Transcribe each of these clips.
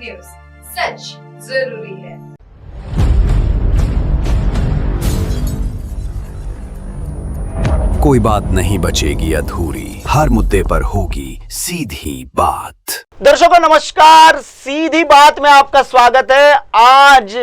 News, सच जरूरी है। कोई बात नहीं बचेगी अधूरी, हर मुद्दे पर होगी सीधी बात। दर्शकों नमस्कार, सीधी बात में आपका स्वागत है। आज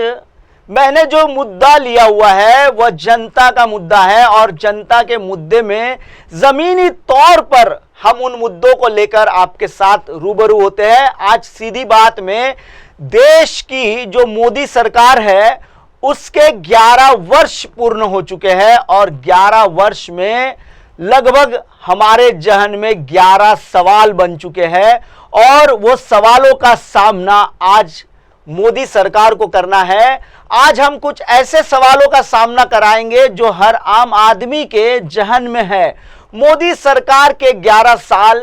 मैंने जो मुद्दा लिया हुआ है वह जनता का मुद्दा है और जनता के मुद्दे में जमीनी तौर पर हम उन मुद्दों को लेकर आपके साथ रूबरू होते हैं। आज सीधी बात में देश की जो मोदी सरकार है उसके 11 वर्ष पूर्ण हो चुके हैं और 11 वर्ष में लगभग हमारे जहन में 11 सवाल बन चुके हैं और वो सवालों का सामना आज मोदी सरकार को करना है। आज हम कुछ ऐसे सवालों का सामना कराएंगे जो हर आम आदमी के जहन में है। मोदी सरकार के 11 साल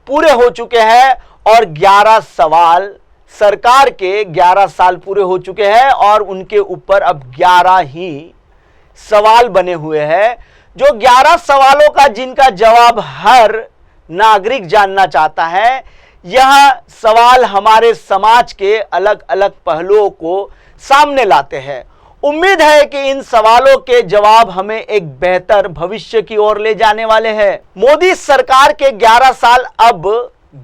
पूरे हो चुके हैं और 11 सवाल, सरकार के 11 साल पूरे हो चुके हैं और उनके ऊपर अब 11 ही सवाल बने हुए हैं, जो 11 सवालों का जिनका जवाब हर नागरिक जानना चाहता है। यह सवाल हमारे समाज के अलग अलग पहलुओं को सामने लाते हैं। उम्मीद है कि इन सवालों के जवाब हमें एक बेहतर भविष्य की ओर ले जाने वाले हैं। मोदी सरकार के 11 साल, अब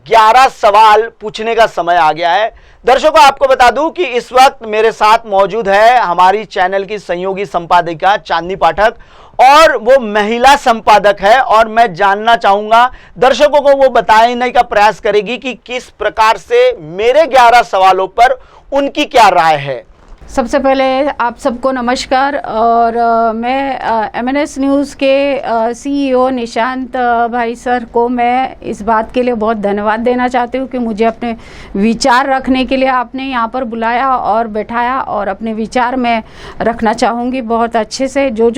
11 सवाल पूछने का समय आ गया है। दर्शकों आपको बता दूं कि इस वक्त मेरे साथ मौजूद है हमारी चैनल की सहयोगी संपादिका चांदनी पाठक और वो महिला संपादक है और मैं जानना चाहूंगा, दर्शकों को वो बताने का प्रयास करेगी कि किस प्रकार से मेरे 11 सवालों पर उनकी क्या राय है। सबसे पहले आप सबको नमस्कार और मैं MNS न्यूज़ के CEO निशांत भाई सर को मैं इस बात के लिए बहुत धन्यवाद देना चाहती हूँ कि मुझे अपने विचार रखने के लिए आपने यहाँ पर बुलाया और बैठाया और अपने विचार मैं रखना चाहूँगी बहुत अच्छे से। जो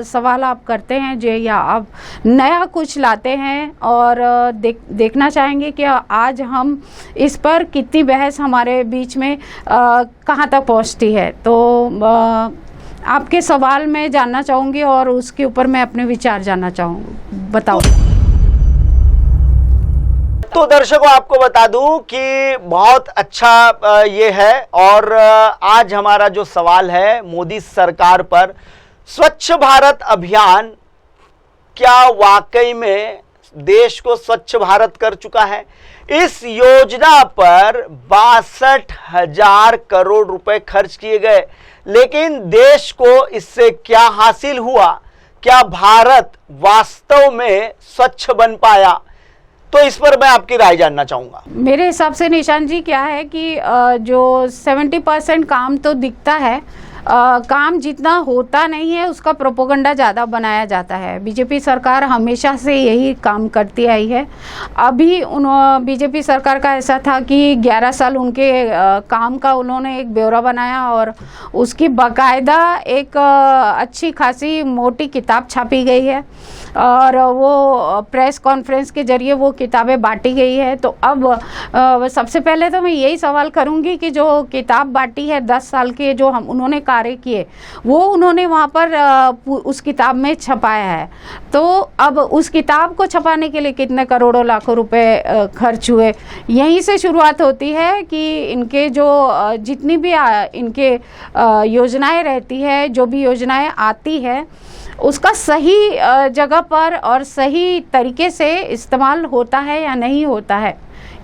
सवाल आप करते हैं जो या आप नया कुछ लाते हैं और देखना चाहेंगे कि आज हम इस पर कितनी बहस हमारे बीच में कहाँ तक पहुँचती है। तो आपके सवाल में जानना चाहूँगी और उसके ऊपर मैं अपने विचार जानना चाहूँगी, बताओ। तो दर्शकों आपको बता दूं कि बहुत अच्छा ये है और आज हमारा जो सवाल है मोदी सरकार पर, स्वच्छ भारत अभियान क्या वाकई में देश को स्वच्छ भारत कर चुका है? इस योजना पर 62,000 करोड़ रुपए खर्च किए गए, लेकिन देश को इससे क्या हासिल हुआ? क्या भारत वास्तव में स्वच्छ बन पाया? तो इस पर मैं आपकी राय जानना चाहूंगा। मेरे हिसाब से निशान जी क्या है कि जो 70% काम तो दिखता है, काम जितना होता नहीं है उसका प्रोपोगंडा ज़्यादा बनाया जाता है। बीजेपी सरकार हमेशा से यही काम करती आई है। अभी बीजेपी सरकार का ऐसा था कि 11 साल उनके काम का उन्होंने एक ब्यौरा बनाया और उसकी बाकायदा एक अच्छी खासी मोटी किताब छापी गई है और वो प्रेस कॉन्फ्रेंस के जरिए वो किताबें बांटी गई है। तो अब सबसे पहले तो मैं यही सवाल करूंगी कि जो किताब बांटी है 10 साल के जो उन्होंने कार्य किए वो उन्होंने वहाँ पर उस किताब में छपाया है। तो अब उस किताब को छपाने के लिए कितने करोड़ों लाखों रुपए खर्च हुए, यहीं से शुरुआत होती है कि इनके जो जितनी भी इनके योजनाएं रहती है, जो भी योजनाएं आती है उसका सही जगह पर और सही तरीके से इस्तेमाल होता है या नहीं होता है।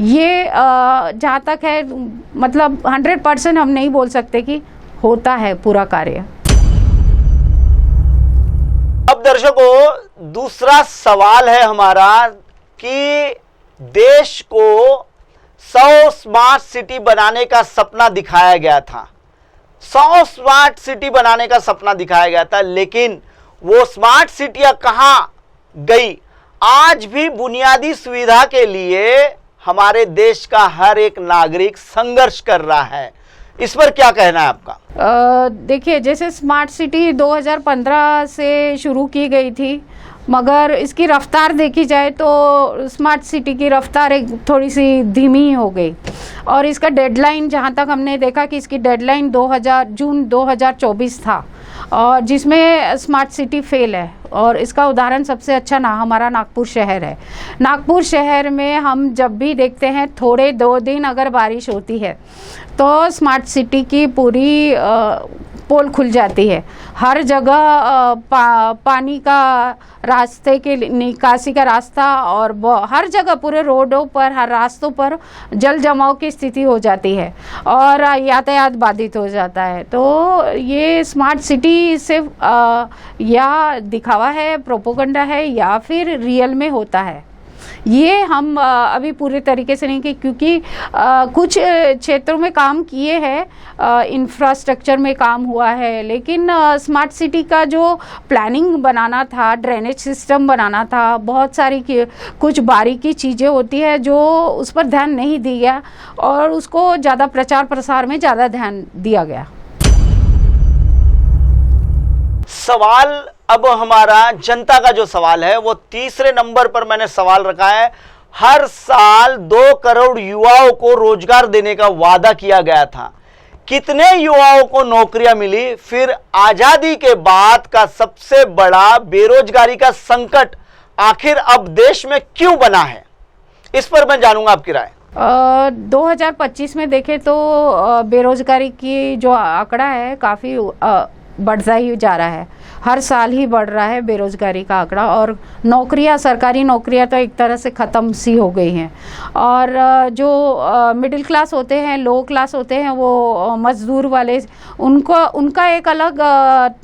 ये जहाँ तक है मतलब 100% हम नहीं बोल सकते कि होता है पूरा कार्य। अब दर्शकों दूसरा सवाल है हमारा कि देश को 100 स्मार्ट सिटी बनाने का सपना दिखाया गया था। 100 स्मार्ट सिटी बनाने का सपना दिखाया गया था, लेकिन वो स्मार्ट सिटियां कहां गई? आज भी बुनियादी सुविधा के लिए हमारे देश का हर एक नागरिक संघर्ष कर रहा है। इस पर क्या कहना है आपका? देखिए, जैसे स्मार्ट सिटी 2015 से शुरू की गई थी, मगर इसकी रफ्तार देखी जाए तो स्मार्ट सिटी की रफ्तार एक थोड़ी सी धीमी हो गई और इसका डेडलाइन जहां तक हमने देखा कि इसकी डेडलाइन जून 2024 था और जिसमें स्मार्ट सिटी फेल है। और इसका उदाहरण सबसे अच्छा हमारा नागपुर शहर है। नागपुर शहर में हम जब भी देखते हैं थोड़े 2 दिन अगर बारिश होती है तो स्मार्ट सिटी की पूरी पोल खुल जाती है। हर जगह पानी का रास्ते के निकासी का रास्ता और हर जगह पूरे रोडों पर, हर रास्तों पर जल जमाव की स्थिति हो जाती है और यातायात बाधित हो जाता है। तो ये स्मार्ट सिटी सिर्फ या दिखावा है, प्रोपोगंडा है, या फिर रियल में होता है, ये हम अभी पूरे तरीके से नहीं की, क्योंकि कुछ क्षेत्रों में काम किए हैं, इंफ्रास्ट्रक्चर में काम हुआ है, लेकिन स्मार्ट सिटी का जो प्लानिंग बनाना था, ड्रेनेज सिस्टम बनाना था, बहुत सारी कुछ बारीकी चीज़ें होती है जो उस पर ध्यान नहीं दिया गया और उसको ज़्यादा प्रचार प्रसार में ज़्यादा ध्यान दिया गया। सवाल अब हमारा जनता का जो सवाल है वो तीसरे नंबर पर मैंने सवाल रखा है। हर साल 2 करोड़ युवाओं को रोजगार देने का वादा किया गया था, कितने युवाओं को नौकरियां मिली? फिर आजादी के बाद का सबसे बड़ा बेरोजगारी का संकट आखिर अब देश में क्यों बना है, इस पर मैं जानूंगा आपकी राय। 2025 में देखें तो बेरोजगारी की जो आंकड़ा है काफ़ी बढ़ता ही जा रहा है, हर साल ही बढ़ रहा है बेरोजगारी का आंकड़ा। और नौकरियां, सरकारी नौकरियां तो एक तरह से ख़त्म सी हो गई हैं। और जो मिडिल क्लास होते हैं, लो क्लास होते हैं, वो मजदूर वाले, उनका एक अलग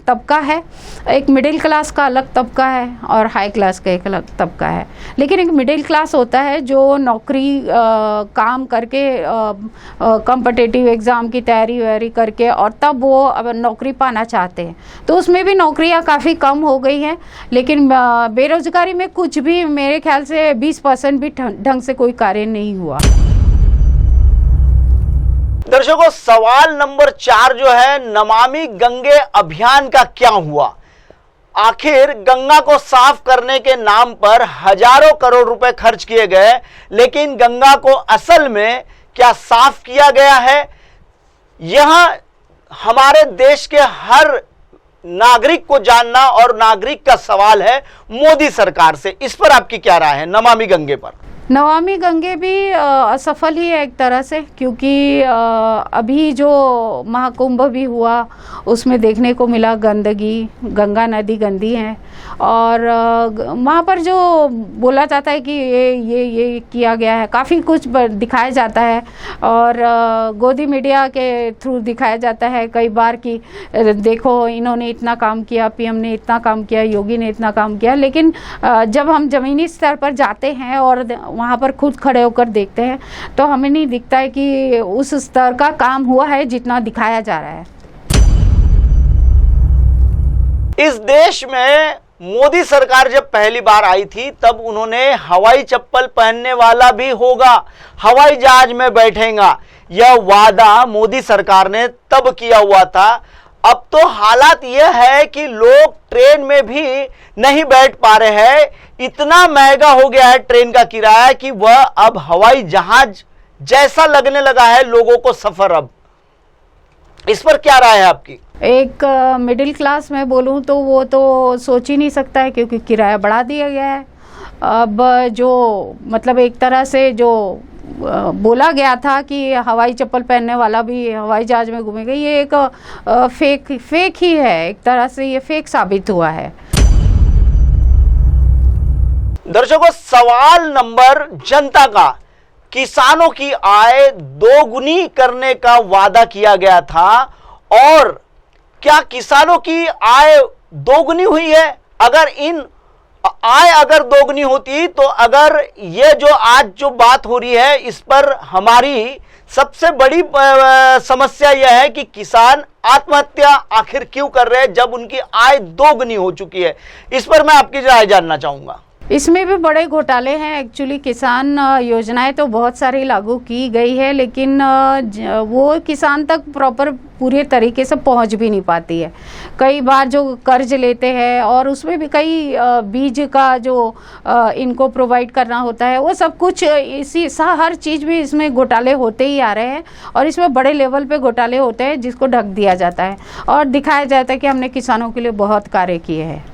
तबका है, एक मिडिल क्लास का अलग तबका है और हाई क्लास का एक अलग तबका है। लेकिन एक मिडिल क्लास होता है जो नौकरी काम करके कॉम्पिटिटिव एग्ज़ाम की तैयारी करके और तब वो अब नौकरी पाना चाहते हैं, तो उसमें भी नौकरियां काफ़ी कम हो गई हैं। लेकिन बेरोजगारी में कुछ भी, मेरे ख्याल से 20% भी ढंग से कोई कार्य नहीं हुआ। दर्शकों, सवाल नंबर 4 जो है, नमामि गंगे अभियान का क्या हुआ? आखिर गंगा को साफ करने के नाम पर हजारों करोड़ रुपए खर्च किए गए, लेकिन गंगा को असल में क्या साफ किया गया है? यहां हमारे देश के हर नागरिक को जानना और नागरिक का सवाल है मोदी सरकार से। इस पर आपकी क्या राय है नमामि गंगे पर? नमामि गंगे भी असफल ही है एक तरह से, क्योंकि अभी जो महाकुंभ भी हुआ उसमें देखने को मिला गंदगी, गंगा नदी गंदी है और वहाँ पर जो बोला जाता है कि ये किया गया है, काफ़ी कुछ दिखाया जाता है और गोदी मीडिया के थ्रू दिखाया जाता है कई बार कि देखो इन्होंने इतना काम किया, पीएम ने इतना काम किया, योगी ने इतना काम किया। लेकिन जब हम ज़मीनी स्तर पर जाते हैं और वहाँ पर खुद खड़े होकर देखते हैं तो हमें नहीं दिखता है कि उस स्तर का काम हुआ है जितना दिखाया जा रहा है। इस देश में मोदी सरकार जब पहली बार आई थी तब उन्होंने हवाई चप्पल पहनने वाला भी होगा, हवाई जहाज में बैठेगा, यह वादा मोदी सरकार ने तब किया हुआ था। अब तो हालात यह है कि लोग ट्रेन में भी नहीं बैठ पा रहे हैं, इतना महंगा हो गया है ट्रेन का किराया कि वह अब हवाई जहाज जैसा लगने लगा है लोगों को सफर। अब इस पर क्या राय है आपकी? एक मिडिल क्लास में बोलूं तो वो तो सोच ही नहीं सकता है, क्योंकि किराया बढ़ा दिया गया है। अब जो मतलब एक तरह से जो बोला गया था कि हवाई चप्पल पहनने वाला भी हवाई जहाज में घूमेगा, ये एक फेक ही है, एक तरह से ये फेक साबित हुआ है। दर्शकों, सवाल नंबर जनता का, किसानों की आय दोगुनी करने का वादा किया गया था और क्या किसानों की आय दोगुनी हुई है? अगर इन आय अगर दोगुनी होती तो अगर ये जो आज जो बात हो रही है इस पर हमारी सबसे बड़ी समस्या यह है कि किसान आत्महत्या आखिर क्यों कर रहे हैं जब उनकी आय दोगुनी हो चुकी है। इस पर मैं आपकी राय जानना चाहूंगा। इसमें भी बड़े घोटाले हैं। एक्चुअली किसान योजनाएं तो बहुत सारी लागू की गई है, लेकिन वो किसान तक प्रॉपर पूरे तरीके से पहुंच भी नहीं पाती है। कई बार जो कर्ज लेते हैं और उसमें भी कई बीज का जो इनको प्रोवाइड करना होता है, वो सब कुछ हर चीज़ भी इसमें घोटाले होते ही आ रहे हैं और इसमें बड़े लेवल पे घोटाले होते हैं जिसको ढक दिया जाता है और दिखाया जाता है कि हमने किसानों के लिए बहुत कार्य किए हैं।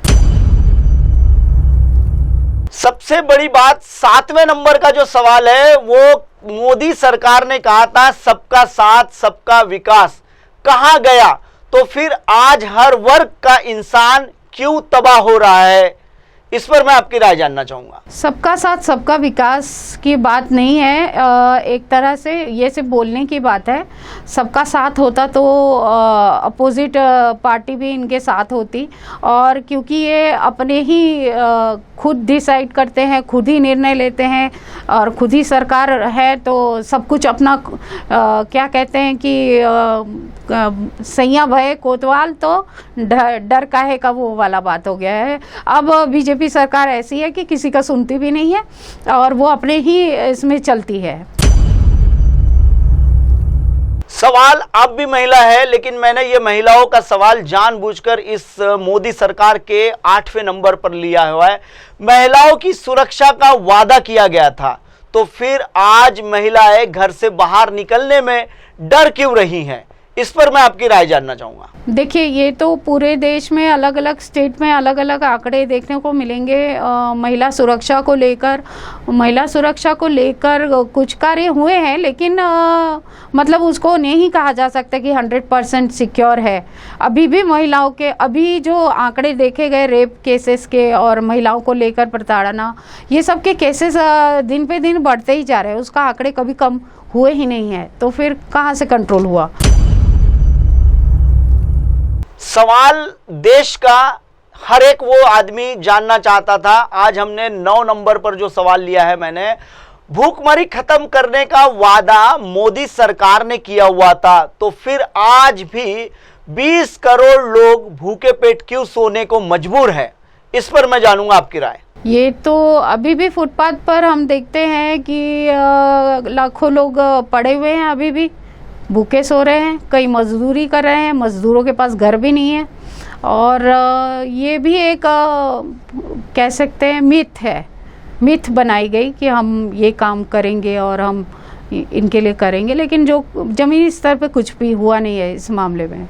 सबसे बड़ी बात 7वें नंबर का जो सवाल है वो मोदी सरकार ने कहा था सबका साथ सबका विकास कहां गया? तो फिर आज हर वर्ग का इंसान क्यों तबाह हो रहा है, इस पर मैं आपकी राय जानना चाहूंगा। सबका साथ सबका विकास की बात नहीं है, एक तरह से ये सिर्फ बोलने की बात है। सबका साथ होता तो अपोजिट पार्टी भी इनके साथ होती, और क्योंकि ये अपने ही खुद डिसाइड करते हैं, खुद ही निर्णय लेते हैं और खुद ही सरकार है, तो सब कुछ अपना क्या कहते हैं कि सैया भय कोतवाल तो डर काहे का वो वाला बात हो गया है। अब बीजेपी सरकार ऐसी है कि किसी का सुनती भी नहीं है और वो अपने ही इसमें चलती है। सवाल अब भी महिला है, लेकिन मैंने ये महिलाओं का सवाल जानबूझकर इस मोदी सरकार के 8वें नंबर पर लिया हुआ है। महिलाओं की सुरक्षा का वादा किया गया था, तो फिर आज महिलाएं घर से बाहर निकलने में डर क्यों रही हैं, इस पर मैं आपकी राय जानना चाहूंगा। देखिए, ये तो पूरे देश में अलग अलग स्टेट में अलग अलग आंकड़े देखने को मिलेंगे। महिला सुरक्षा को लेकर कुछ कार्य हुए हैं, लेकिन मतलब उसको नहीं कहा जा सकता कि 100% सिक्योर है। अभी भी महिलाओं के अभी जो आंकड़े देखे गए रेप केसेस के और महिलाओं को लेकर प्रताड़ना, ये सब के केसेस दिन पे दिन बढ़ते ही जा रहे हैं। उसका आंकड़े कभी कम हुए ही नहीं है, तो फिर कहाँ से कंट्रोल हुआ? सवाल देश का हर एक वो आदमी जानना चाहता था। आज हमने 9 नंबर पर जो सवाल लिया है, मैंने भूखमरी खत्म करने का वादा मोदी सरकार ने किया हुआ था, तो फिर आज भी 20 करोड़ लोग भूखे पेट क्यों सोने को मजबूर है, इस पर मैं जानूंगा आपकी राय। ये तो अभी भी फुटपाथ पर हम देखते हैं कि लाखों लोग पड़े हुए हैं, अभी भी भूखे सो रहे हैं, कई मजदूरी कर रहे हैं, मजदूरों के पास घर भी नहीं है। और ये भी एक कह सकते हैं मिथ बनाई गई कि हम ये काम करेंगे और हम इनके लिए करेंगे, लेकिन जो जमीनी स्तर पे कुछ भी हुआ नहीं है इस मामले में।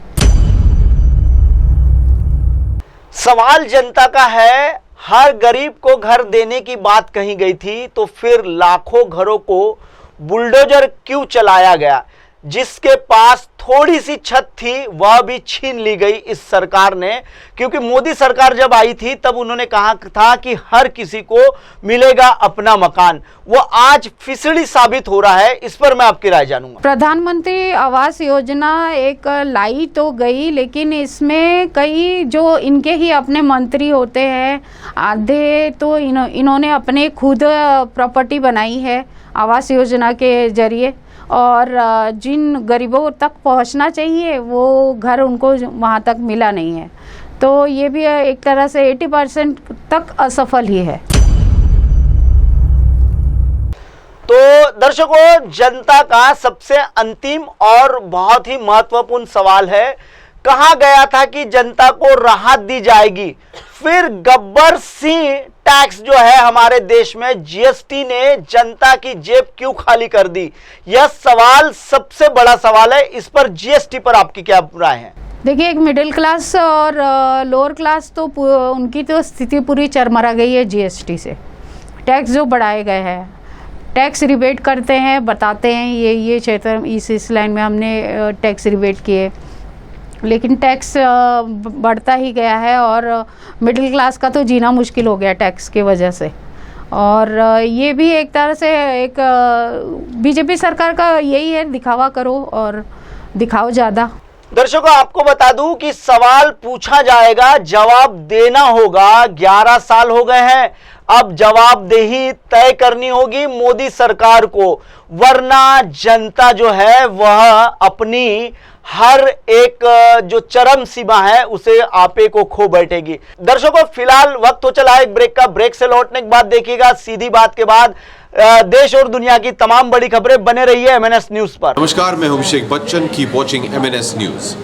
सवाल जनता का है, हर गरीब को घर देने की बात कही गई थी, तो फिर लाखों घरों को बुलडोजर क्यों चलाया गया? जिसके पास थोड़ी सी छत थी वह भी छीन ली गई इस सरकार ने, क्योंकि मोदी सरकार जब आई थी तब उन्होंने कहा था कि हर किसी को मिलेगा अपना मकान। वो आज फिसड़ी साबित हो रहा है, इस पर मैं आपकी राय जानूंगा। प्रधानमंत्री आवास योजना एक लाई तो गई, लेकिन इसमें कई जो इनके ही अपने मंत्री होते हैं, आधे तो इन्होंने अपने खुद प्रॉपर्टी बनाई है आवास योजना के जरिए, और जिन गरीबों तक पहुंचना चाहिए वो घर उनको वहां तक मिला नहीं है। तो ये भी एक तरह से 80% तक असफल ही है। तो दर्शकों, जनता का सबसे अंतिम और बहुत ही महत्वपूर्ण सवाल है, कहा गया था कि जनता को राहत दी जाएगी, फिर गब्बर सिंह टैक्स जो है हमारे देश में जीएसटी ने जनता की जेब क्यों खाली कर दी? यह सवाल सबसे बड़ा सवाल है। इस पर जीएसटी पर आपकी क्या राय है? देखिए, एक मिडिल क्लास और लोअर क्लास तो उनकी तो स्थिति पूरी चरमरा गई है जीएसटी से। टैक्स जो बढ़ाए गए हैं, टैक्स रिबेट करते हैं, बताते हैं ये क्षेत्र इस लाइन में हमने टैक्स रिबेट किए, लेकिन टैक्स बढ़ता ही गया है और मिडिल क्लास का तो जीना मुश्किल हो गया टैक्स की वजह से। और ये भी एक तरह से एक बीजेपी सरकार का यही है, दिखावा करो और दिखाओ ज़्यादा। दर्शकों, आपको बता दूं कि सवाल पूछा जाएगा, जवाब देना होगा। 11 साल हो गए हैं, अब जवाबदेही तय करनी होगी मोदी सरकार को, वरना जनता जो है वह अपनी हर एक जो चरम सीमा है उसे आपे को खो बैठेगी। दर्शकों, फिलहाल वक्त हो चला है एक ब्रेक का। ब्रेक से लौटने के बाद देखिएगा सीधी बात के बाद देश और दुनिया की तमाम बड़ी खबरें। बने रहिए MNS न्यूज पर। नमस्कार, मैं हूं Abhishek Bachchan. Keep watching MNS news.